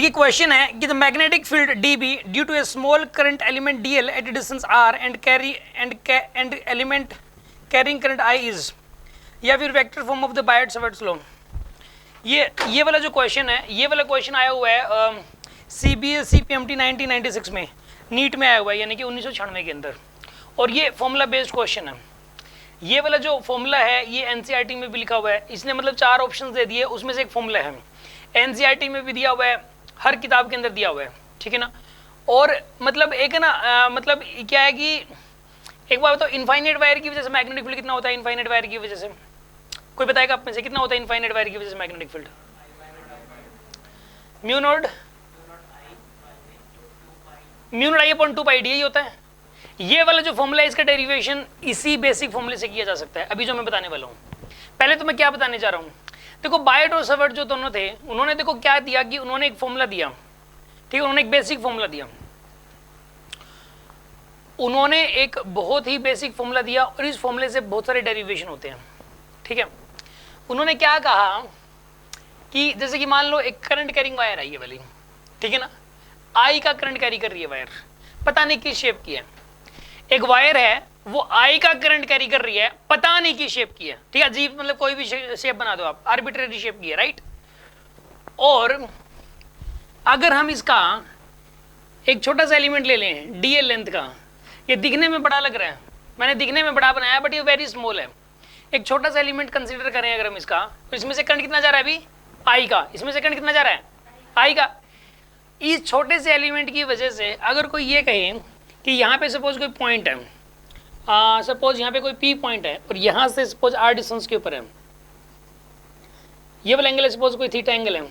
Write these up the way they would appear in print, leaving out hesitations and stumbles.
देखिए क्वेश्चन है कि the magnetic field D B due to a small current element D L at a distance R and element carrying current I is, या फिर vector form of the Biot Savart's law. ये वाला जो question है, ये वाला क्वेश्चन आया हुआ है CBSE PMT 1996 में, नीट में आया हुआ है, यानी कि 1996 के अंदर, और ये फॉर्मूला बेस्ड क्वेश्चन है। ये वाला जो फॉर्मूला है ये NCERT में भी लिखा हुआ है, इसने मतलब 4 ऑप्शन दे दिए, उसमें से एक फॉर्मूला है, NCERT में भी दिया हुआ है, हर किताब के अंदर दिया हुआ है, ठीक है ना। और मतलब एक है ना मतलब क्या है कि एक बार बताओ, इनफाइनाइट वायर की वजह से मैग्नेटिक फील्ड कितना होता है? इनफाइनाइट वायर की वजह से कोई बताएगा आप में से कितना होता है इनफाइनाइट वायर की वजह से magnetic field? Mu not I upon 2 pi D यही होता है। ये वाला जो फॉर्मूला है इसका डेरिवेशन इसी बेसिक फॉर्मूले से किया जा सकता है, अभी जो मैं बताने वाला हूँ। पहले तो मैं क्या बताने जा रहा हूँ, देखो बायट और सावर्ट जो दोनों थे, उन्होंने देखो क्या दिया कि उन्होंने एक फॉर्मूला दिया, ठीक है, उन्होंने एक बेसिक फॉर्मूला दिया, उन्होंने एक बहुत ही बेसिक फॉर्मूला दिया, और इस फॉर्मूले से बहुत सारे डेरिवेशन होते हैं, ठीक है। उन्होंने क्या कहा कि जैसे कि मान लो एक करंट कैरिंग वायर है ये वाली, ठीक है ना, आई का करंट कैरी कर रही है वायर, पता नहीं किस शेप की है। एक वायर है वो आई का करंट कैरी कर रही है, पता नहीं किस शेप की है, ठीक है, अजीब मतलब कोई भी शेप बना दो आप, आर्बिट्रेरी शेप की है, राइट। और अगर हम इसका एक छोटा सा एलिमेंट ले लें डीएल लेंथ का, ये दिखने में बड़ा लग रहा है, मैंने दिखने में बड़ा बनाया बट ये वेरी स्मॉल है। एक छोटा सा एलिमेंट कंसीडर करें अगर हम इसका, तो इसमें से करंट कितना जा रहा है अभी? आई का। इसमें से करंट कितना जा रहा है? आई का। इस छोटे से एलिमेंट की वजह से अगर कोई ये कहे कि यहाँ पे सपोज कोई पॉइंट है, सपोज यहाँ पे कोई पी पॉइंट है और यहाँ से सपोज आर डिस्टेंस के ऊपर है, ये वाला एंगल सपोज कोई थीटा एंगल है,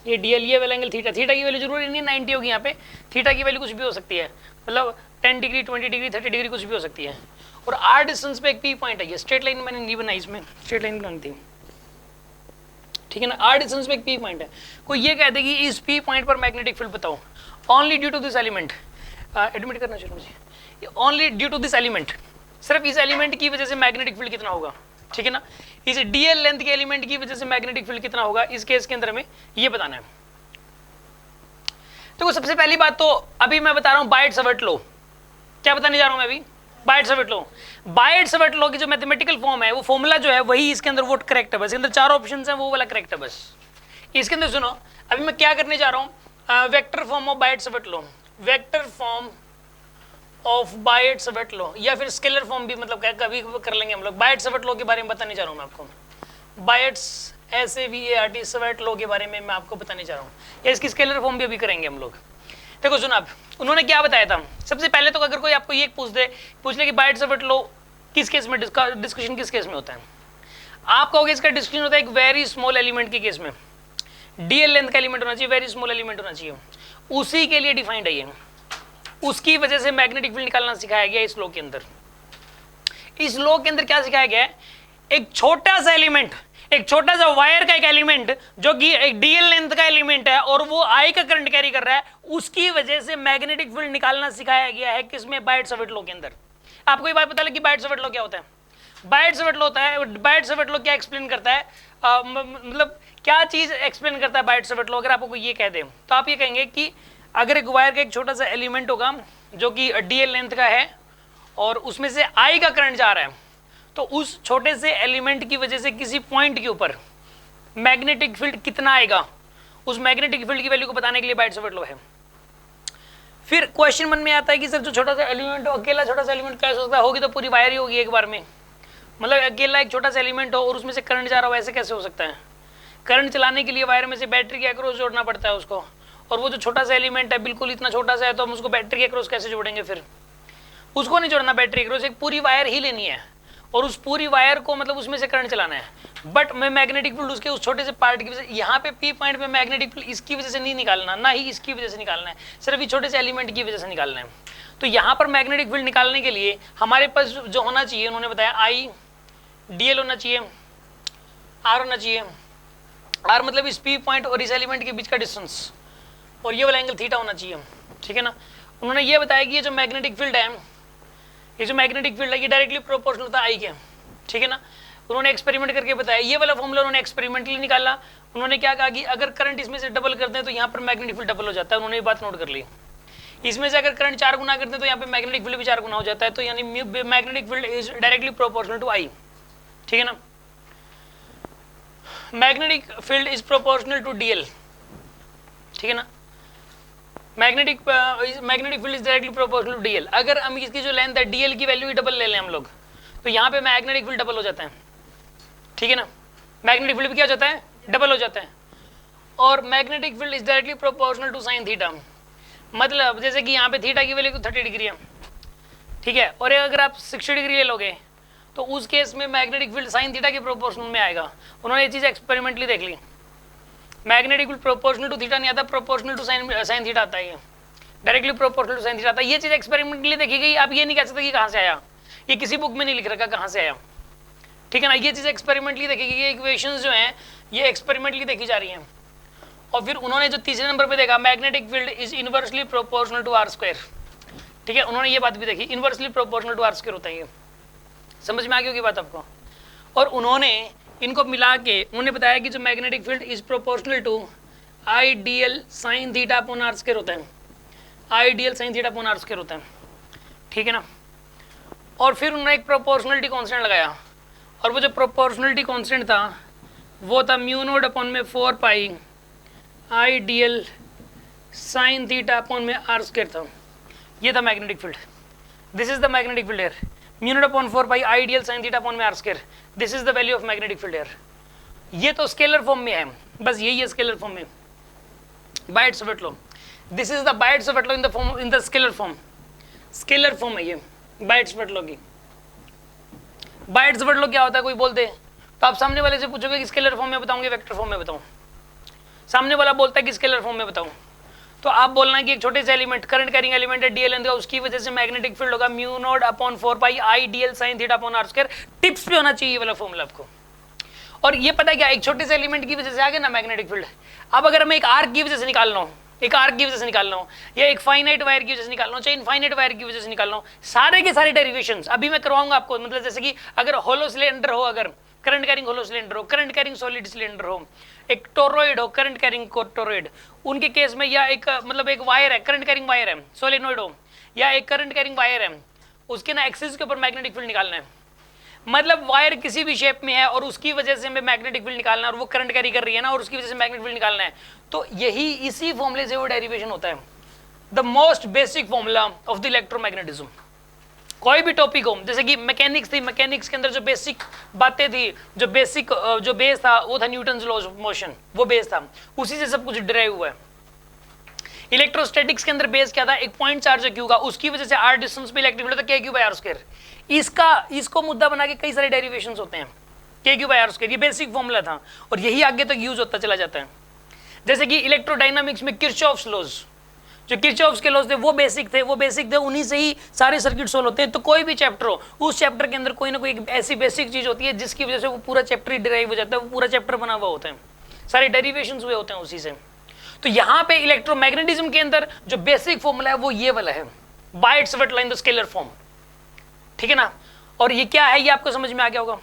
ये डीएल, ये वाला एंगल थीटा, थीटा की वैल्यू जरूरी नहीं 90 होगी, यहाँ पे थीटा की वैल्यू कुछ भी हो सकती है, मतलब 10 डिग्री 20 डिग्री 30 डिग्री कुछ भी हो सकती है। और आर डिस्टेंस पे एक पी पॉइंट है, ये स्ट्रेट लाइन मैंने नहीं बनाई, इसमें स्ट्रेट लाइन बनानी थी, ठीक है ना। आर डिस्टेंस पे एक पी पॉइंट है, कोई ये कहते कि इस पी पॉइंट पर मैग्नेटिक फील्ड बताओ, only due to this element, admit करना चाहिए मुझे, only due to this element, सिर्फ इस एलिमेंट की वजह से मैग्नेटिक फील्ड कितना होगा, ठीक है ना। इस डीएल लेंथ के एलिमेंट की वजह से मैग्नेटिक फील्ड कितना होगा, इस केस के अंदर में ये बताना है। तो सबसे पहली बात तो अभी मैं बता रहा हूं बायट-सावर्ट लॉ, क्या बताने जा रहा हूं मैं अभी? बायट-सावर्ट लॉ। बायट-सावर्ट लॉ की जो मैथमेटिकल फॉर्म है, वो फॉर्मूला जो है वही इसके अंदर वो करेक्ट है, बस इसके अंदर 4 ऑप्शंस हैं, वो वाला करेक्ट है बस। इसके अंदर सुनो, अभी मैं क्या करने जा रहा हूं, vector form of Biot Savart law, vector form of Biot Savart law, या फिर स्केलर फॉर्म भी मतलब कभी कर लेंगे हम लोग। बायट-सावर्ट लॉ के बारे में बताने जा रहा हूं मैं आपको, बायट्स SAVART सावर्ट लॉ के बारे में मैं आपको बताने जा रहा हूँ, या इसकी स्केलर फॉर्म भी अभी करेंगे हम लोग। देखो सुनो, आप उन्होंने क्या बताया था, सबसे पहले तो अगर कोई आपको ये पूछ ले कि बायट-सावर्ट लॉ किस केस में डिस्कशन किस केस में होता है, आप कहोगे इसका डिस्कशन होता है एक वेरी स्मॉल एलिमेंट के केस में, डीएल लेंथ का एलिमेंट होना चाहिए, वेरी स्मॉल एलिमेंट होना चाहिए, उसी के लिए डिफाइंड है ये, उसकी वजह से मैग्नेटिक फील्ड निकालना सिखाया गया इस लॉ के अंदर। इस लॉ के अंदर क्या सिखाया गया है, एक छोटा सा एलिमेंट, एक छोटा सा वायर का एक एलिमेंट जो कि एक डीएल लेंथ का एलिमेंट है और वो आई का करंट कैरी कर रहा है, उसकी वजह से मैग्नेटिक फील्ड निकालना सिखाया गया है किसमें? बायट-सावर्ट लॉ के अंदर। आपको ये बात पता लगी बायट-सावर्ट लॉ क्या होता है? बायट-सावर्ट लॉ होता है, बायट-सावर्ट लॉ क्या एक्सप्लेन करता है, मतलब क्या चीज एक्सप्लेन करता है बायट-सावर्ट लॉ? अगर आपको ये कह दे तो आप ये कहेंगे कि अगर एक वायर का एक छोटा सा एलिमेंट होगा जो कि डीएल लेंथ का है और उसमें से आई का करंट जा रहा है, तो उस छोटे से एलिमेंट की वजह से किसी पॉइंट के ऊपर मैग्नेटिक फील्ड कितना आएगा, उस मैग्नेटिक फील्ड की वैल्यू को बताने के लिए बायट-सावर्ट लॉ है। फिर क्वेश्चन मन में आता है कि सर जो छोटा सा एलिमेंट हो, अकेला छोटा सा एलिमेंट कैसे हो सकता है? होगी तो पूरी वायर ही होगी एक बार में, मतलब अकेला एक छोटा सा एलिमेंट हो और उसमें से करंट जा रहा हो, ऐसे कैसे हो सकता है? करंट चलाने के लिए वायर में से बैटरी के अक्रॉस जोड़ना पड़ता है उसको, और वो जो छोटा सा एलिमेंट है बिल्कुल इतना छोटा सा है, तो हम उसको बैटरी के अक्रॉस कैसे जोड़ेंगे? फिर उसको नहीं जोड़ना बैटरी के अक्रॉस, एक पूरी वायर ही लेनी है और उस पूरी वायर को मतलब उसमें से करंट चलाना है। बट मैं मैग्नेटिक फील्ड उसके उस छोटे से पार्ट की वजह से, यहाँ पे पी पॉइंट पे मैग्नेटिक फील्ड इसकी वजह से नहीं निकालना, ना ही इसकी वजह से निकालना है, सिर्फ इस छोटे से एलिमेंट की वजह से निकालना है। तो यहाँ पर मैग्नेटिक फील्ड निकालने के लिए हमारे पास जो होना चाहिए, उन्होंने बताया आई डीएल होना चाहिए, आर होना चाहिए, आर मतलब इस पी पॉइंट और इस एलिमेंट के बीच का डिस्टेंस, और ये वाला एंगल थीटा होना चाहिए, ठीक है ना। उन्होंने ये बताया कि ये जो मैग्नेटिक फील्ड है, ये जो मैग्नेटिक फील्ड है ये डायरेक्टली प्रोपोर्शनल होता है आई के, ठीक है ना। उन्होंने एक्सपेरिमेंट करके बताया, ये वाला फॉर्मूला उन्होंने एक्सपेरिमेंटली निकाला। उन्होंने क्या कहा कि अगर करंट इसमें से डबल करते हैं तो यहाँ पर मैग्नेटिक फील्ड डबल हो जाता है, उन्होंने ये बात नोट कर ली। इसमें से अगर करंट 4 गुना करते हैं तो यहाँ पे मैग्नेटिक फील्ड भी 4 गुना हो जाता है, तो यानी magnetic field is directly proportional to I, ठीक है ना। Magnetic field is proportional to D L, ठीक है ना। Magnetic field is directly proportional to D L. अगर हम इसकी जो लेंथ है डीएल की वैल्यू ही डबल ले लें हम लोग, तो यहाँ पे मैग्नेटिक फील्ड डबल हो जाता है, ठीक है ना। मैग्नेटिक फील्ड भी क्या हो जाता है, डबल हो जाता है। और magnetic field is directly proportional to sine theta, मतलब जैसे कि यहाँ पे थीटा की वैल्यू तो 30 डिग्री है, ठीक है, और अगर आप 60 डिग्री ले लोगे तो उस केस में मैग्नेटिक फील्ड साइन थीटा के प्रोपोर्शनल में आएगा। उन्होंने ये चीज़ एक्सपेरिमेंटली देख ली। Magnetic field proportional to theta नहीं आता, प्रोपोर्शनल टू साइन थीटा आता है, directly proportional to sine theta आता है। ये चीज़ एक्सपेरिमेंटली देखी गई। आप ये नहीं कह सकते कि कहाँ से आया, ये किसी बुक में नहीं लिख रखा कहाँ से आया, ठीक है ना। ये चीज़ एक्सपेरिमेंटली देखी गई, ये इक्वेशंस जो हैं ये एक्सपेरिमेंटली देखी जा रही हैं। और फिर उन्होंने जो तीसरे नंबर पे देखा, magnetic field is inversely proportional to r square, ठीक है, उन्होंने ये बात भी देखी, inversely proportional to r square होता है। ये समझ में आ गई होगी बात आपको। और उन्होंने इनको मिला के उन्होंने बताया कि जो magnetic field is proportional to i D L sine theta upon r square होता है, i D L sine theta upon r square होता है, ठीक है ना। और फिर उन्होंने एक प्रोपोर्शनलिटी कांस्टेंट लगाया, और वो जो प्रोपोर्शनलिटी कांस्टेंट था वो था म्यू नॉट अपॉन में 4 pi I D L sine theta upon में आर स्क्वायर था। ये था magnetic field, this is the magnetic field air, mu not upon 4 pi I D L sine theta upon में R square, this is the value of magnetic field air. ये तो scalar form में है, बस यही है स्केलर फॉर्म में, Biot Savart law. This is the Biot Savart law in the scalar form, scalar form है ये बायट्स-सवर्ट लॉ की। बायट्स-सवर्ट लॉ क्या होता है, कोई बोलते हैं तो आप सामने वाले से पूछोगे कि स्केलर फॉर्म में बताऊंगे वेक्टर फॉर्म में बताऊं, सामने वाला बोलता है कि स्केलर फॉर्म में बताऊं, तो आप बोलना है कि एक छोटे से एलिमेंट करंट कैरिंग एलिमेंट है डीएल का, उसकी वजह से मैग्नेटिक फील्ड होगा mu not upon 4 pi i dl sine theta upon r square. Tips पे होना चाहिए वाला फॉर्मूला आपको। और ये पता है क्या, एक छोटे से एलिमेंट की वजह से आ गया ना मैग्नेटिक फील्ड। अब अगर मैं एक आर्क की वजह से निकाल रहा हूँ, एक आर्क की वजह से निकाल रहा हूँ, या एक फाइनाइट वायर की वजह से निकाल रहा हूँ, चाहे इनफाइनाइट वायर की वजह से निकाल रहा हूँ, सारे के सारे डेरिवेशंस अभी मैं करवाऊंगा आपको। मतलब जैसे कि अगर होलो सिलेंडर हो, अगर करंट कैरिंग होलो सिलेंडर हो, करंट कैरिंग सॉलिड सिलेंडर हो, एक टोरॉइड हो, करंट कैरिंग टोरॉइड, उनके केस में, या एक मतलब एक वायर है, करंट कैरिंग वायर है, सोलेनोइड हो, या एक करंट कैरिंग वायर है, उसके ना एक्सिस के ऊपर मैग्नेटिक फील्ड निकालना है। मतलब वायर किसी भी शेप में है और उसकी वजह से हमें मैग्नेटिक फील्ड निकालना है, और वो करंट कैरी कर रही है ना, और उसकी वजह से मैग्नेटिक फील्ड निकालना है। तो यही इसी फॉर्मूले से वो डेरिवेशन होता है, the most basic formula of the electromagnetism. कोई भी टॉपिक हो, जैसे कि मैकेनिक्स थी, मैकेनिक्स के अंदर जो बेसिक बातें थी, जो बेसिक जो बेस था वो था न्यूटन्स लॉ ऑफ मोशन, वो बेस था, उसी से सब कुछ डिराइव हुआ है। इलेक्ट्रोस्टैटिक्स के अंदर बेस क्या था, एक पॉइंट चार्ज है क्यू का, उसकी वजह से आर डिस्टेंस पे इलेक्ट्रिक फील्ड होता है k3/r²। इसको मुद्दा बना के कई सारे डेरिवेशंस होते हैं, k3/r², ये बेसिक फॉर्मूला था और यही आगे तक यूज होता चला जाता है। जैसे कि इलेक्ट्रोडायनामिक्स में किरचॉफ्स लॉज, जो किरचॉफ्स के लॉज थे वो बेसिक थे, उन्हीं से ही सारे सर्किट सोल्व होते हैं। तो कोई भी चैप्टर हो, उस चैप्टर के अंदर कोई ना कोई एक ऐसी बेसिक चीज होती है जिसकी वजह से वो पूरा चैप्टर ही डिराइव हो जाता है, वो पूरा चैप्टर बना हुआ होता है, सारे डेरिवेशंस हुए होते हैं उसी से। तो यहाँ पे इलेक्ट्रोमैग्नेटिज्म के अंदर जो बेसिक फॉर्मूला है वो ये वाला है, Biot Savart law in the scalar form, ठीक है ना। और ये क्या है, ये आपको समझ में आ गया होगा।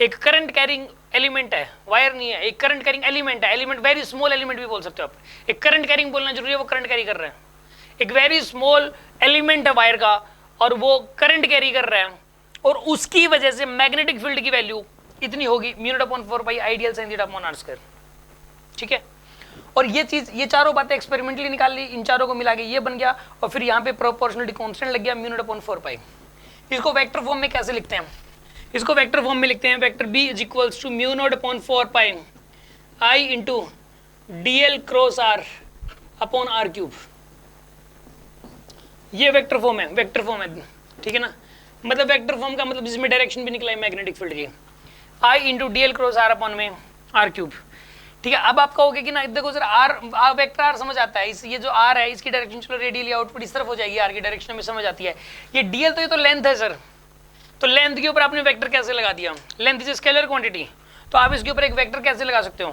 एक करंट कैरिंग एलिमेंट है, वायर नहीं है, एक करंट कैरिंग एलिमेंट है, एलिमेंट वेरी स्मॉल एलिमेंट भी बोल सकते हो आप। एक करंट कैरिंग बोलना जरूरी है, वो करंट कैरी कर रहे हैं। एक वेरी स्मॉल एलिमेंट है वायर का और वो करंट कैरी कर रहे हैं, और उसकी वजह से मैग्नेटिक फील्ड की वैल्यू इतनी होगी mu not upon 4 pi I D L sine theta upon r², ठीक है। और ये चीज, ये चारों बातें एक्सपेरिमेंटली निकाल ली, इन चारों को मिला के ये बन गया, और फिर यहाँ पे प्रोपोर्शनलिटी कांस्टेंट लग गया म्यू नॉट अपॉन 4 पाई। इसको वेक्टर फॉर्म में कैसे लिखते हैं, इसको वेक्टर फॉर्म में लिखते हैं, vector b is equals to mu not upon 4 pi i into dl cross r upon r³। ये वेक्टर फॉर्म है, वेक्टर फॉर्म है, ठीक है ना। मतलब वेक्टर फॉर्म का मतलब जिसमें डायरेक्शन भी निकला है मैग्नेटिक फील्ड की, i into dl cross r upon में r³, ठीक है। अब आप कहोगे कि ना देखो सर r वेक्टर r समझ आता है, इस ये जो r है इसकी डायरेक्शन चलो रेडियली आउटपुट इस तरफ हो जाएगी, r की डायरेक्शन में समझ आती है। ये dl तो ये तो लेंथ है सर, तो लेंथ के ऊपर आपने वेक्टर कैसे लगा दिया, लेंथ इज स्केलर क्वांटिटी, तो आप इसके ऊपर एक वेक्टर कैसे लगा सकते हो।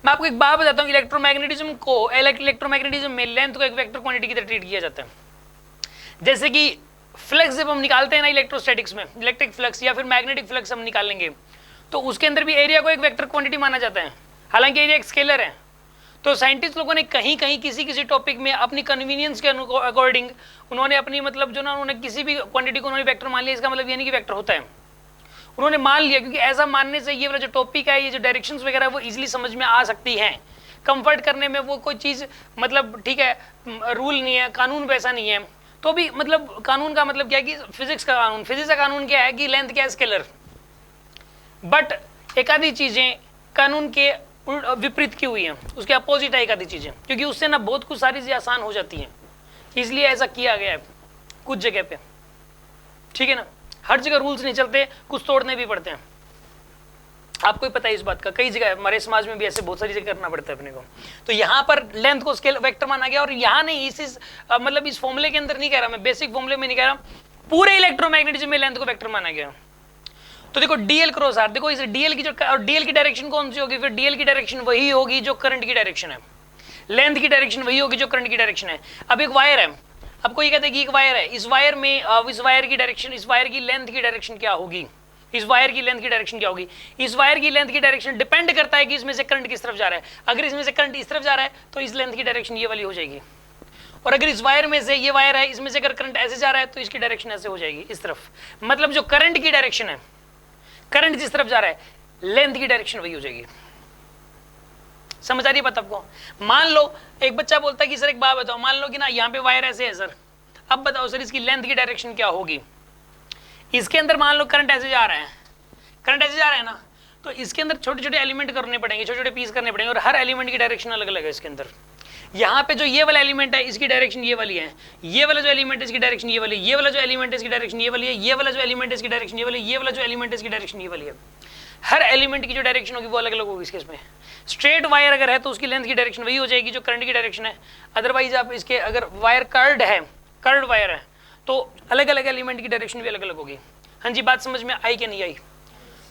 मैं आपको एक बात बताता हूँ, इलेक्ट्रोमैग्नेटिज्म में लेंथ को एक वेक्टर क्वांटिटी की तरह ट्रीट किया जाता है। जैसे कि फ्लक्स जब हम निकालते हैं ना इलेक्ट्रोस्टैटिक्स में, इलेक्ट्रिक फ्लक्स या फिर मैग्नेटिक फ्लक्स हम निकालेंगे तो उसके अंदर भी एरिया को एक वेक्टर क्वांटिटी माना जाता है, हालांकि एरिया एक स्केलर है। तो साइंटिस्ट लोगों ने कहीं कहीं किसी किसी टॉपिक में अपनी कन्वीनियंस के अकॉर्डिंग उन्होंने अपनी मतलब जो ना उन्होंने किसी भी क्वांटिटी को उन्होंने वेक्टर मान लिया। इसका मतलब ये नहीं कि वेक्टर होता है, उन्होंने मान लिया, क्योंकि ऐसा मानने से ये वाला जो टॉपिक है, ये जो डायरेक्शंस वगैरह वो इजीली समझ में आ सकती हैं। कंफर्ट करने में वो कोई चीज़ मतलब ठीक है, रूल नहीं है, कानून वैसा नहीं है, तो भी मतलब कानून का मतलब क्या है कि फिजिक्स का कानून, फिजिक्स का कानून क्या है कि लेंथ क्या है, स्केलर। बट एक आधी चीज़ें कानून के विपरीत की हुई है, उसके अपोजिट है एक आधी चीजें, क्योंकि उससे ना बहुत कुछ सारी चीजें आसान हो जाती हैं, इसलिए ऐसा किया गया है कुछ जगह पे, ठीक है ना। हर जगह रूल्स नहीं चलते, कुछ तोड़ने भी पड़ते हैं, आपको ही पता है इस बात का। कई जगह हमारे समाज में भी ऐसे बहुत सारी चीजें करना पड़ता है अपने को। तो यहाँ पर लेंथ को स्केल वेक्टर माना गया, और यहाँ नहीं, इस मतलब इस फॉर्मूले के अंदर नहीं कह रहा मैं, बेसिक फॉर्मूले में नहीं कह रहा, पूरे इलेक्ट्रोमैग्नेटिज्म में लेंथ को वेक्टर माना गया। तो देखो डीएल क्रॉस आर, देखो इस डीएल की जो, और डीएल की डायरेक्शन कौन सी होगी, फिर डीएल की डायरेक्शन वही होगी जो करंट की डायरेक्शन है, लेंथ की डायरेक्शन वही होगी जो करंट की डायरेक्शन है। अब एक वायर है, आपको ये कहते हैं कि एक वायर है, इस वायर में इस वायर की डायरेक्शन, इस वायर की लेंथ की डायरेक्शन क्या होगी, इस वायर की लेंथ की डायरेक्शन क्या होगी। इस वायर की लेंथ की डायरेक्शन डिपेंड करता है कि इसमें से करंट किस तरफ जा रहा है। अगर इसमें से करंट इस तरफ जा रहा है तो इस लेंथ की डायरेक्शन ये वाली हो जाएगी, और अगर इस वायर में से, ये वायर है, इसमें से अगर करंट ऐसे जा रहा है तो इसकी डायरेक्शन ऐसे हो जाएगी, इस तरफ। मतलब जो करंट की डायरेक्शन है, करंट जिस तरफ जा रहा है, लेंथ की डायरेक्शन वही हो जाएगी। समझ आ रही है बात आपको। मान लो एक बच्चा बोलता है कि सर एक बात बताओ, मान लो कि ना यहाँ पे वायर ऐसे है सर, अब बताओ सर इसकी लेंथ की डायरेक्शन क्या होगी। इसके अंदर मान लो करंट ऐसे जा रहा है, करंट ऐसे जा रहा है ना, तो इसके अंदर छोटे छोटे एलिमेंट करने पड़ेंगे, छोटे छोटे पीस करने पड़ेंगे, और हर एलिमेंट की डायरेक्शन अलग अलग है इसके अंदर। यहाँ पे जो ये वाला एलिमेंट है इसकी डायरेक्शन ये वाली है, ये वाला जो एलिमेंट है इसकी डायरेक्शन ये वाली, ये वाला जो एलिमेंट है इसकी डायरेक्शन ये वाली है, ये वाला जो एलिमेंट है इसकी डायरेक्शन ये वाली, ये वाला जो एलिमेंट है इसकी डायरेक्शन ये वाली है। हर एलिमेंट की जो डायरेक्शन होगी वो अलग अलग होगी। इसमें स्ट्रेट वायर अगर है तो उसकी लेंथ की डायरेक्शन वही हो जाएगी जो करंट की डायरेक्शन है। अदरवाइज आप इसके अगर वायर कर्ड है, कर्ड वायर है, तो अलग अलग एलिमेंट की डायरेक्शन भी अलग अलग होगी। हाँ जी, बात समझ में आई कि नहीं आई।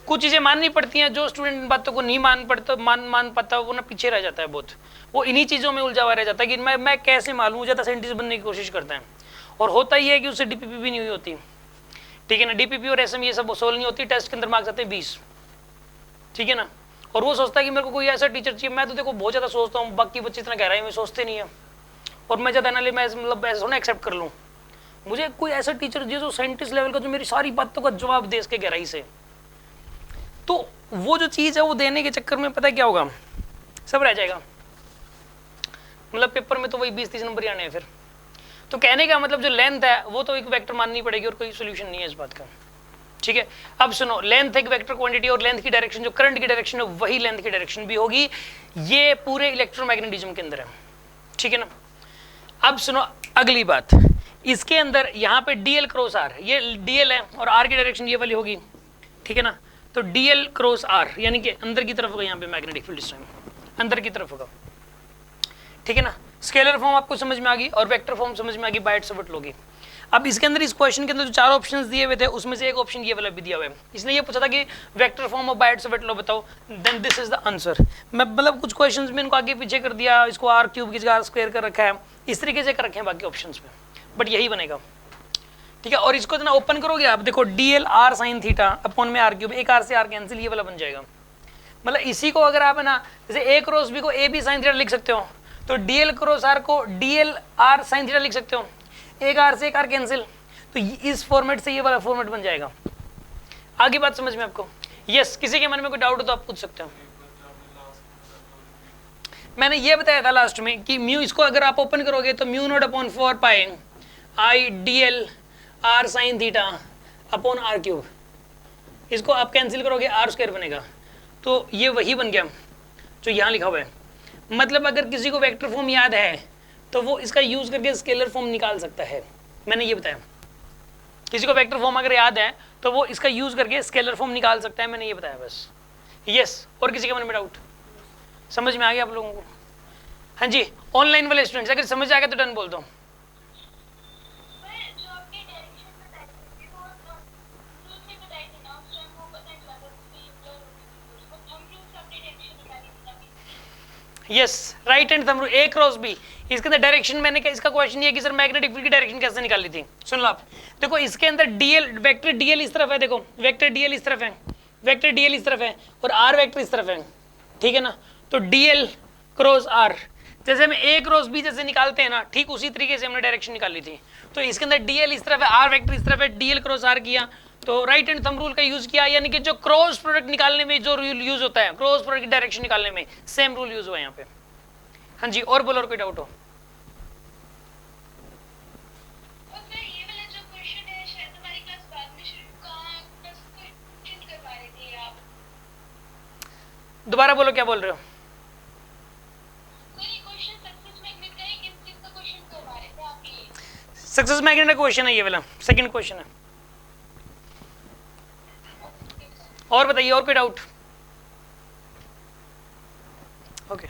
कुछ चीज़ें माननी पड़ती हैं, जो स्टूडेंट इन बातों को नहीं मान पाता वो ना पीछे रह जाता है बहुत, वो इन्हीं चीज़ों में उलझा हुआ रह जाता है कि मैं कैसे मालूम, ज़्यादा साइंटिस्ट बनने की कोशिश करता है, और होता ही है कि उससे डीपीपी भी नहीं हुई होती, ठीक है ना। डीपीपी और एसएम ये सब सोल्व नहीं होती, टेस्ट के अंदर मार्क्स आते हैं 20, ठीक है ना। और वो सोचता है कि मेरे को कोई ऐसा टीचर चाहिए। मैं तो देखो बहुत ज़्यादा सोचता हूँ, बाकी बच्चे इतना गहराई में सोचते नहीं है, और मैं ज़्यादा ना ले, मैं मतलब ऐसा ना एक्सेप्ट कर लूँ, मुझे कोई ऐसा टीचर जो साइंटिस्ट लेवल का, जो मेरी सारी बातों का जवाब दे इसके गहराई से। तो वो जो चीज़ है वो देने के चक्कर में पता क्या होगा, सब रह जाएगा, मतलब पेपर में तो वही 20-30 नंबर ही आने हैं फिर। तो कहने का मतलब जो लेंथ है वो तो एक वेक्टर माननी पड़ेगी, और कोई सोल्यूशन नहीं है इस बात का, ठीक है। अब सुनो, लेंथ एक वेक्टर क्वांटिटी, और लेंथ की डायरेक्शन जो करंट की डायरेक्शन है वही लेंथ की डायरेक्शन भी होगी, ये पूरे इलेक्ट्रोमैग्नेटिज्म के अंदर है, ठीक है ना। अब सुनो अगली बात, इसके अंदर यहाँ पे डीएल क्रॉस आर, ये डीएल है और आर की डायरेक्शन ये वाली होगी, ठीक है ना। तो डीएल क्रॉस आर यानी कि अंदर की तरफ होगा, यहाँ पे मैग्नेटिक फील्ड इस टाइम अंदर की तरफ होगा, ठीक है ना। स्केलर फॉर्म आपको समझ में आ गई, और वेक्टर फॉर्म समझ में आ गई, बाइट-सावर्ट लोगी। अब इसके अंदर इस क्वेश्चन के अंदर जो 4 ऑप्शंस दिए हुए थे उसमें से एक ऑप्शन ये वाला भी दिया हुआ है, इसने ये पूछा था कि वेक्टर फॉर्म और बाइट-सावर्ट लो बताओ, then this is the answer. मैं मतलब कुछ क्वेश्चंस में इनको आगे पीछे कर दिया, इसको आर क्यूब की जगह आर स्क्वायर कर रखा है, इस तरीके से कर रखे हैं बाकी ऑप्शंस में, बट यही बनेगा, ठीक है। और इसको इतना ओपन करोगे आप, देखो DL r sine theta upon में आर क्यूब, एक आर से आर कैंसिल, ये वाला बन जाएगा। मतलब इसी को अगर आप है ना, जैसे ए क्रॉस बी को ए बी साइन थीटा लिख सकते हो, तो डीएल क्रॉस आर को डीएल आर साइन थीटा लिख सकते हो, एक आर से एक आर कैंसिल, तो इस फॉर्मेट से ये वाला फॉर्मेट बन जाएगा। आगे बात समझ में आपको? यस, किसी के मन में कोई डाउट हो तो आप पूछ सकते हो। मैंने ये बताया था लास्ट में कि म्यू, इसको अगर आप ओपन करोगे तो mu not upon 4 pi i dl r sine theta upon r cube, इसको आप कैंसिल करोगे आर स्क्वायर बनेगा, तो ये वही बन गया जो यहाँ लिखा हुआ है। मतलब अगर किसी को वेक्टर फॉर्म याद है तो वो इसका यूज करके स्केलर फॉर्म निकाल सकता है, मैंने ये बताया। किसी को वेक्टर फॉर्म अगर याद है तो वो इसका यूज करके स्केलर फॉर्म निकाल सकता है, मैंने ये बताया बस। यस, और किसी के मन में डाउट? समझ में आ गया आप लोगों को? हाँ जी, ऑनलाइन वाले स्टूडेंट्स अगर समझ आ गया तो डन बोल दो। Yes, right hand thumb rule, A cross B, इसके अंदर डायरेक्शन मैंने क्या, इसका क्वेश्चन ये कि सर मैग्नेटिक फील्ड की डायरेक्शन कैसे निकाली थी। सुन लो आप, देखो इसके अंदर डीएल, वेक्टर डीएल इस तरफ है, देखो वेक्टर डीएल इस तरफ है, वेक्टर डीएल इस तरफ है और आर वेक्टर इस तरफ है, ठीक है ना, तो डीएल क्रॉस आर, जैसे हम ए क्रॉस बी जैसे निकालते हैं ना, ठीक उसी तरीके से हमने डायरेक्शन निकाली थी। तो इसके अंदर डीएल इस तरफ है, आर वेक्टर इस तरफ है, डीएल क्रॉस आर किया तो राइट हैंड थंब रूल का यूज किया, यानी कि जो क्रॉस प्रोडक्ट निकालने में जो रूल यूज होता है, क्रॉस प्रोडक्ट की डायरेक्शन निकालने में सेम रूल यूज हुआ है यहाँ पे। हाँ जी, और बोलो, और कोई डाउट हो? दोबारा बोलो, क्या बोल रहे हो? सक्सेस मैग्नेट का क्वेश्चन है ये वाला, सेकंड क्वेश्चन है। और बताइए, और कोई डाउट? ओके